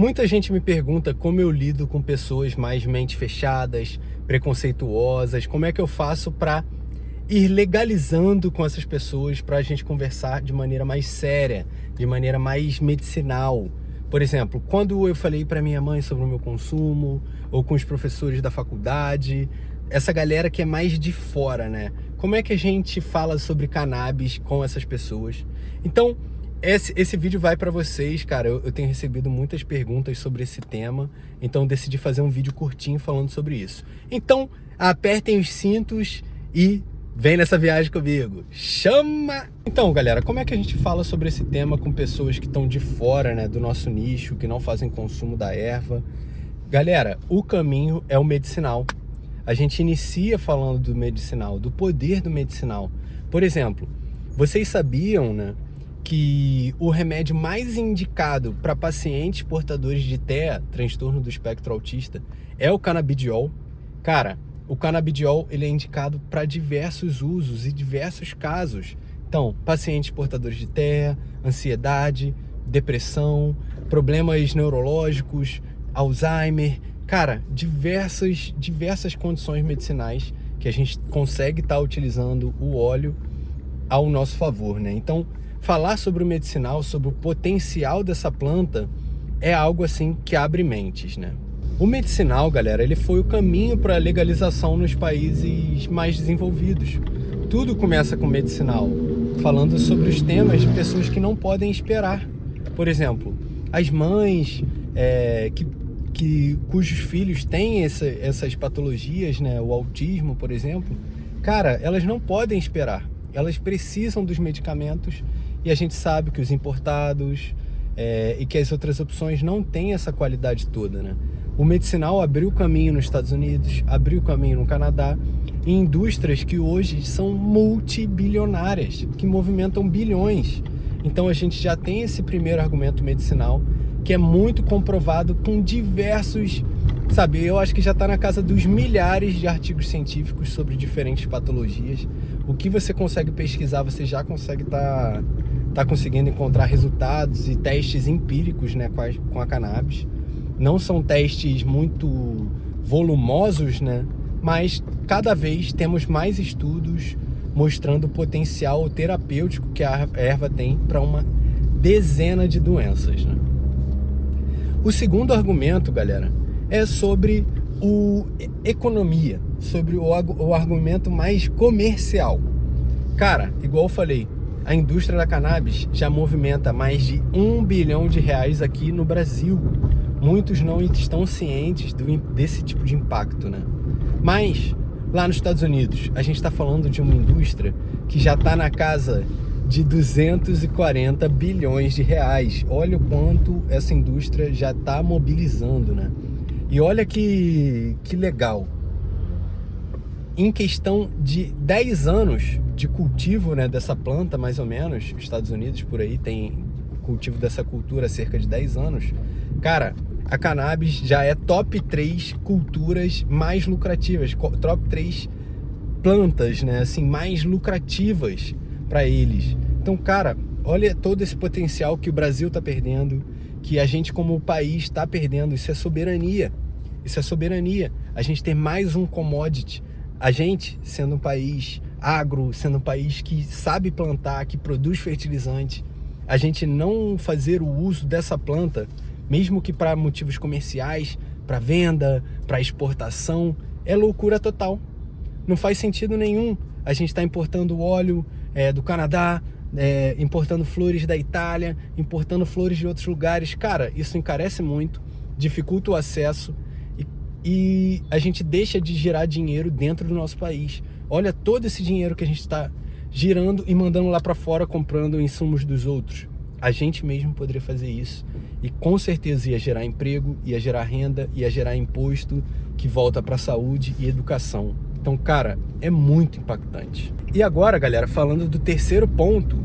Muita gente me pergunta como eu lido com pessoas mais mente fechadas, preconceituosas, como é que eu faço para ir legalizando com essas pessoas para a gente conversar de maneira mais séria, de maneira mais medicinal. Por exemplo, quando eu falei para minha mãe sobre o meu consumo, ou com os professores da faculdade, essa galera que é mais de fora, né? Como é que a gente fala sobre cannabis com essas pessoas? Então, esse vídeo vai para vocês, cara. Eu tenho recebido muitas perguntas sobre esse tema, então decidi fazer um vídeo curtinho falando sobre isso. Então, apertem os cintos e vem nessa viagem comigo. Chama! Então, galera, como é que a gente fala sobre esse tema com pessoas que estão de fora, né, do nosso nicho, que não fazem consumo da erva? Galera, o caminho é o medicinal. A gente inicia falando do medicinal, do poder do medicinal. Por exemplo, vocês sabiam, né, que o remédio mais indicado para pacientes portadores de TEA, transtorno do espectro autista, é o canabidiol? Cara, o canabidiol ele é indicado para diversos usos e diversos casos. Então, pacientes portadores de TEA, ansiedade, depressão, problemas neurológicos, Alzheimer, cara, diversas condições medicinais que a gente consegue estar utilizando o óleo ao nosso favor, né? Então, falar sobre o medicinal, sobre o potencial dessa planta é algo assim que abre mentes, né? O medicinal, galera, ele foi o caminho para a legalização nos países mais desenvolvidos. Tudo começa com medicinal, falando sobre os temas de pessoas que não podem esperar. Por exemplo, as mães cujos filhos têm essas patologias, né? O autismo, por exemplo, cara, elas não podem esperar. Elas precisam dos medicamentos e a gente sabe que os importados e que as outras opções não têm essa qualidade toda, né? O medicinal abriu caminho nos Estados Unidos, abriu caminho no Canadá, em indústrias que hoje são multibilionárias, que movimentam bilhões. Então a gente já tem esse primeiro argumento medicinal, que é muito comprovado com diversos, sabe, eu acho que já está na casa dos milhares de artigos científicos sobre diferentes patologias. O que você consegue pesquisar, você já consegue tá conseguindo encontrar resultados e testes empíricos, né, com a cannabis. Não são testes muito volumosos, né, mas cada vez temos mais estudos mostrando o potencial terapêutico que a erva tem para uma dezena de doenças, né? O segundo argumento, galera, é sobre economia, sobre o argumento mais comercial. Cara, igual eu falei, a indústria da cannabis já movimenta mais de R$1 bilhão aqui no Brasil. Muitos não estão cientes desse tipo de impacto, né? Mas lá nos Estados Unidos, a gente está falando de uma indústria que já está na casa de 240 bilhões de reais. Olha o quanto essa indústria já está mobilizando, né? E olha que legal. Em questão de 10 anos de cultivo, né, dessa planta, mais ou menos, os Estados Unidos por aí tem cultivo dessa cultura há cerca de 10 anos. Cara, a cannabis já é top 3 culturas mais lucrativas, top 3 plantas, né, assim, mais lucrativas para eles. Então, cara, olha todo esse potencial que o Brasil está perdendo, que a gente como país está perdendo. Isso é soberania. Isso é soberania. A gente ter mais um commodity. A gente, sendo um país agro, sendo um país que sabe plantar, que produz fertilizante, a gente não fazer o uso dessa planta, mesmo que para motivos comerciais, para venda, para exportação, é loucura total. Não faz sentido nenhum. A gente está importando óleo do Canadá, importando flores da Itália, importando flores de outros lugares. Cara, isso encarece muito, dificulta o acesso e a gente deixa de girar dinheiro dentro do nosso país. Olha todo esse dinheiro que a gente está girando e mandando lá para fora, comprando insumos dos outros. A gente mesmo poderia fazer isso e com certeza ia gerar emprego, ia gerar renda, ia gerar imposto que volta para a saúde e educação. Então, cara, é muito impactante. E agora, galera, falando do terceiro ponto,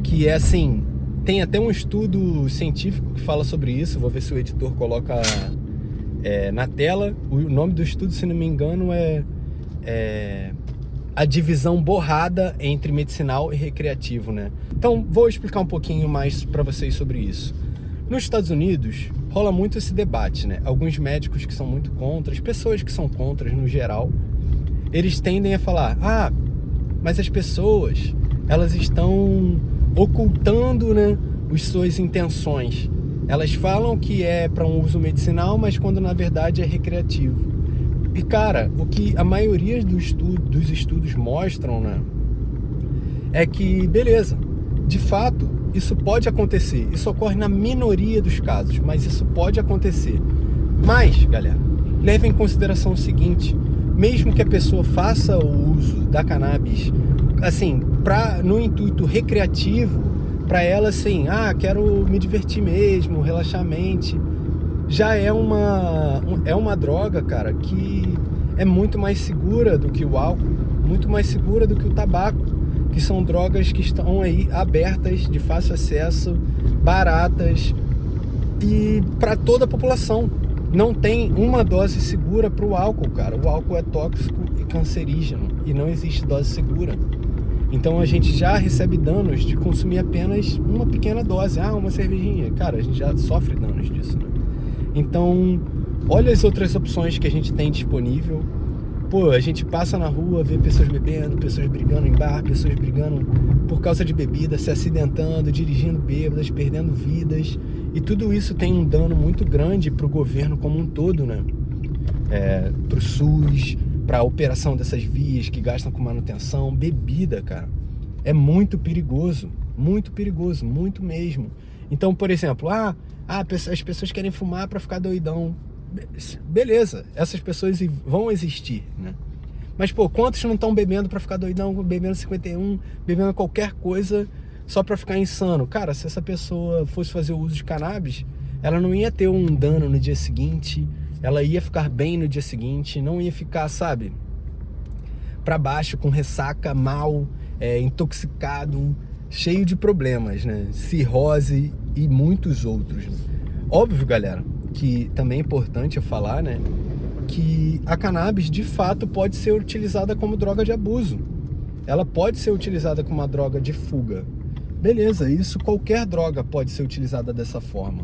que é assim, tem até um estudo científico que fala sobre isso. Vou ver se o editor coloca na tela. O nome do estudo, se não me engano, é a divisão borrada entre medicinal e recreativo, né? Então, vou explicar um pouquinho mais para vocês sobre isso. Nos Estados Unidos, rola muito esse debate, né? Alguns médicos que são muito contra, as pessoas que são contra no geral, eles tendem a falar, mas as pessoas, elas estão ocultando, né, as suas intenções. Elas falam que é para um uso medicinal, mas quando na verdade é recreativo. E cara, o que a maioria dos estudos mostram, né, é que, beleza, de fato, isso pode acontecer. Isso ocorre na minoria dos casos, mas isso pode acontecer. Mas, galera, leve em consideração o seguinte, mesmo que a pessoa faça o uso da cannabis, assim, no intuito recreativo, para ela assim, quero me divertir mesmo, relaxar a mente, já é uma droga, cara, que é muito mais segura do que o álcool, muito mais segura do que o tabaco, que são drogas que estão aí abertas, de fácil acesso, baratas e para toda a população. Não tem uma dose segura para o álcool, cara. O álcool é tóxico e cancerígeno e não existe dose segura. Então a gente já recebe danos de consumir apenas uma pequena dose, uma cervejinha. Cara, a gente já sofre danos disso, né? Então, olha as outras opções que a gente tem disponível. Pô, a gente passa na rua, vê pessoas bebendo, pessoas brigando em bar, pessoas brigando por causa de bebida, se acidentando, dirigindo bêbadas, perdendo vidas. E tudo isso tem um dano muito grande para o governo como um todo, né? Para o SUS, para a operação dessas vias que gastam com manutenção. Bebida, cara, é muito perigoso, muito mesmo. Então, por exemplo, as pessoas querem fumar para ficar doidão. Beleza, essas pessoas vão existir, né? Mas, pô, quantos não estão bebendo para ficar doidão, bebendo 51, bebendo qualquer coisa só para ficar insano? Cara, se essa pessoa fosse fazer o uso de cannabis, ela não ia ter um dano no dia seguinte, ela ia ficar bem no dia seguinte, não ia ficar, sabe, para baixo, com ressaca, mal, intoxicado, cheio de problemas, né? Cirrose e muitos outros, né? Óbvio, galera, que também é importante eu falar, né, que a cannabis de fato pode ser utilizada como droga de abuso. Ela pode ser utilizada como uma droga de fuga. Beleza, isso qualquer droga pode ser utilizada dessa forma.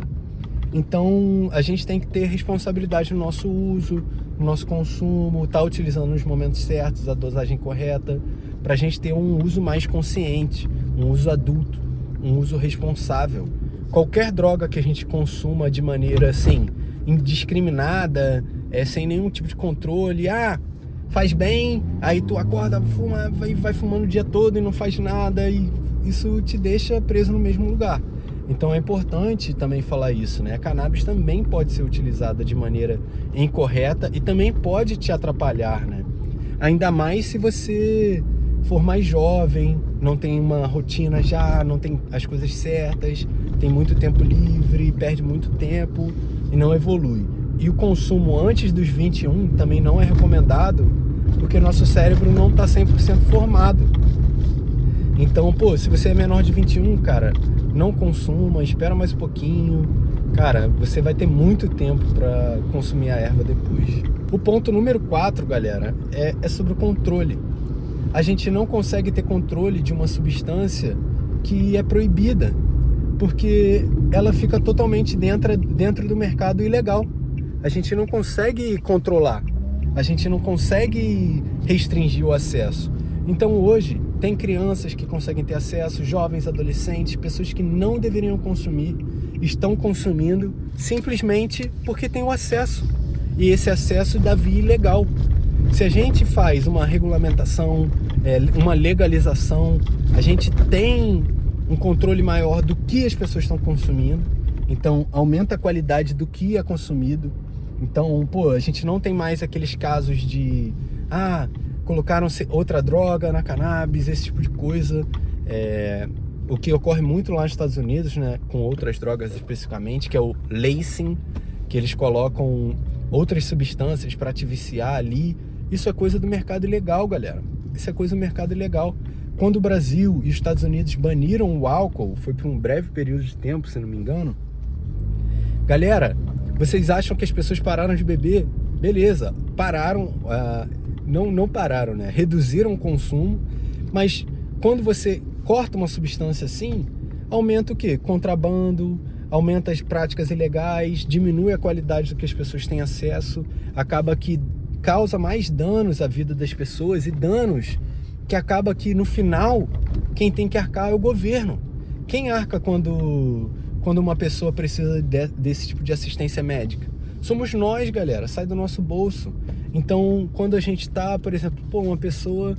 Então a gente tem que ter responsabilidade no nosso uso, no nosso consumo, tá utilizando nos momentos certos, a dosagem correta, pra gente ter um uso mais consciente, um uso adulto, um uso responsável. Qualquer droga que a gente consuma de maneira assim, indiscriminada, sem nenhum tipo de controle, faz bem, aí tu acorda, fuma, vai fumando o dia todo e não faz nada, e isso te deixa preso no mesmo lugar. Então é importante também falar isso, né? A cannabis também pode ser utilizada de maneira incorreta e também pode te atrapalhar, né? Ainda mais se você for mais jovem, não tem uma rotina já, não tem as coisas certas, tem muito tempo livre, perde muito tempo e não evolui. E o consumo antes dos 21 também não é recomendado, porque nosso cérebro não está 100% formado. Então, pô, se você é menor de 21, cara, não consuma, espera mais um pouquinho. Cara, você vai ter muito tempo para consumir a erva depois. O ponto número 4, galera, é sobre o controle. A gente não consegue ter controle de uma substância que é proibida, porque ela fica totalmente dentro do mercado ilegal. A gente não consegue controlar, a gente não consegue restringir o acesso. Então hoje tem crianças que conseguem ter acesso, jovens, adolescentes, pessoas que não deveriam consumir, estão consumindo simplesmente porque tem o acesso. E esse acesso da via ilegal. Se a gente faz uma regulamentação, uma legalização, a gente tem um controle maior do que as pessoas estão consumindo, então aumenta a qualidade do que é consumido. Então, pô, a gente não tem mais aqueles casos de colocaram outra droga na cannabis, esse tipo de coisa. O que ocorre muito lá nos Estados Unidos, né, com outras drogas especificamente, que é o lacing, que eles colocam outras substâncias para te viciar ali. Isso é coisa do mercado ilegal, galera. Isso é coisa do mercado ilegal. Quando o Brasil e os Estados Unidos baniram o álcool, foi por um breve período de tempo, se não me engano. Galera, vocês acham que as pessoas pararam de beber? Beleza, pararam, não pararam, né? Reduziram o consumo, mas quando você corta uma substância assim, aumenta o quê? Contrabando, aumenta as práticas ilegais, diminui a qualidade do que as pessoas têm acesso, acaba que causa mais danos à vida das pessoas, e danos que acaba que no final quem tem que arcar é o governo. Quem arca quando uma pessoa precisa desse tipo de assistência médica? Somos nós, galera, sai do nosso bolso. Então, quando a gente tá, por exemplo, uma pessoa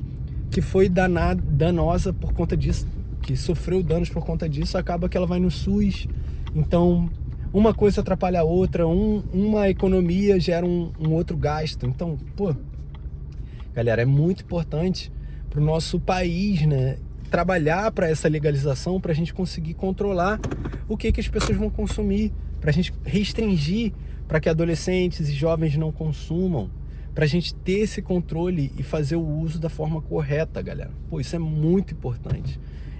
que foi danosa por conta disso, que sofreu danos por conta disso, acaba que ela vai no SUS. Então, uma coisa atrapalha a outra, uma economia gera um outro gasto. Então, galera, é muito importante para o nosso país, né, trabalhar para essa legalização, para a gente conseguir controlar o que as pessoas vão consumir, para a gente restringir para que adolescentes e jovens não consumam, para a gente ter esse controle e fazer o uso da forma correta, galera. Isso é muito importante.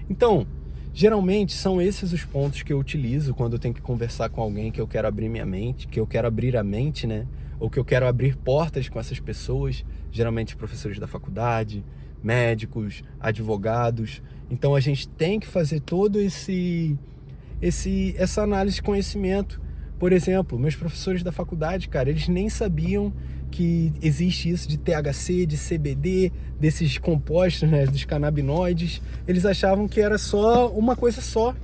Então, geralmente são esses os pontos que eu utilizo quando eu tenho que conversar com alguém que eu quero abrir minha mente, que eu quero abrir a mente, né? Ou que eu quero abrir portas com essas pessoas, geralmente professores da faculdade, médicos, advogados. Então a gente tem que fazer todo essa análise de conhecimento. Por exemplo, meus professores da faculdade, cara, eles nem sabiam que existe isso de THC, de CBD, desses compostos, né, dos canabinoides. Eles achavam que era só uma coisa só,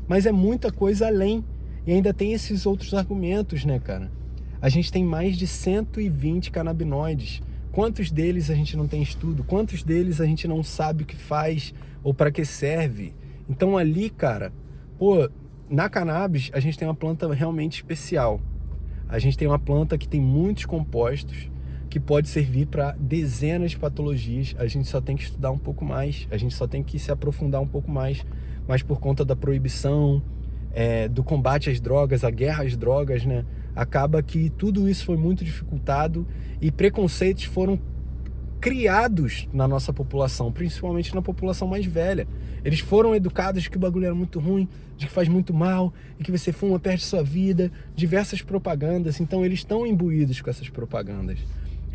mas é muita coisa além. E ainda tem esses outros argumentos, né, cara? A gente tem mais de 120 canabinoides. Quantos deles a gente não tem estudo? Quantos deles a gente não sabe o que faz ou para que serve? Então ali, cara, na cannabis a gente tem uma planta realmente especial. A gente tem uma planta que tem muitos compostos, que pode servir para dezenas de patologias. A gente só tem que estudar um pouco mais, a gente só tem que se aprofundar um pouco mais, mas por conta da proibição, do combate às drogas, a guerra às drogas, né? Acaba que tudo isso foi muito dificultado e preconceitos foram criados na nossa população, principalmente na população mais velha. Eles foram educados de que o bagulho era muito ruim, de que faz muito mal, e que você fuma, perde sua vida, diversas propagandas. Então eles estão imbuídos com essas propagandas.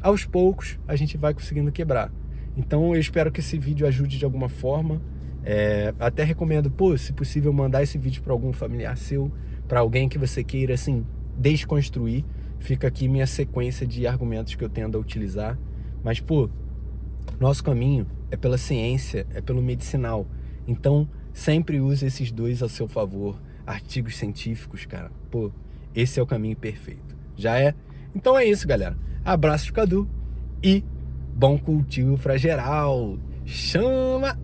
Aos poucos a gente vai conseguindo quebrar. Então eu espero que esse vídeo ajude de alguma forma. Até recomendo, se possível, mandar esse vídeo para algum familiar seu, para alguém que você queira, assim, desconstruir. Fica aqui minha sequência de argumentos que eu tendo a utilizar. Mas, nosso caminho é pela ciência, é pelo medicinal. Então, sempre use esses dois a seu favor. Artigos científicos, cara. Esse é o caminho perfeito. Já é? Então é isso, galera. Abraço de Cadu e bom cultivo pra geral. Chama!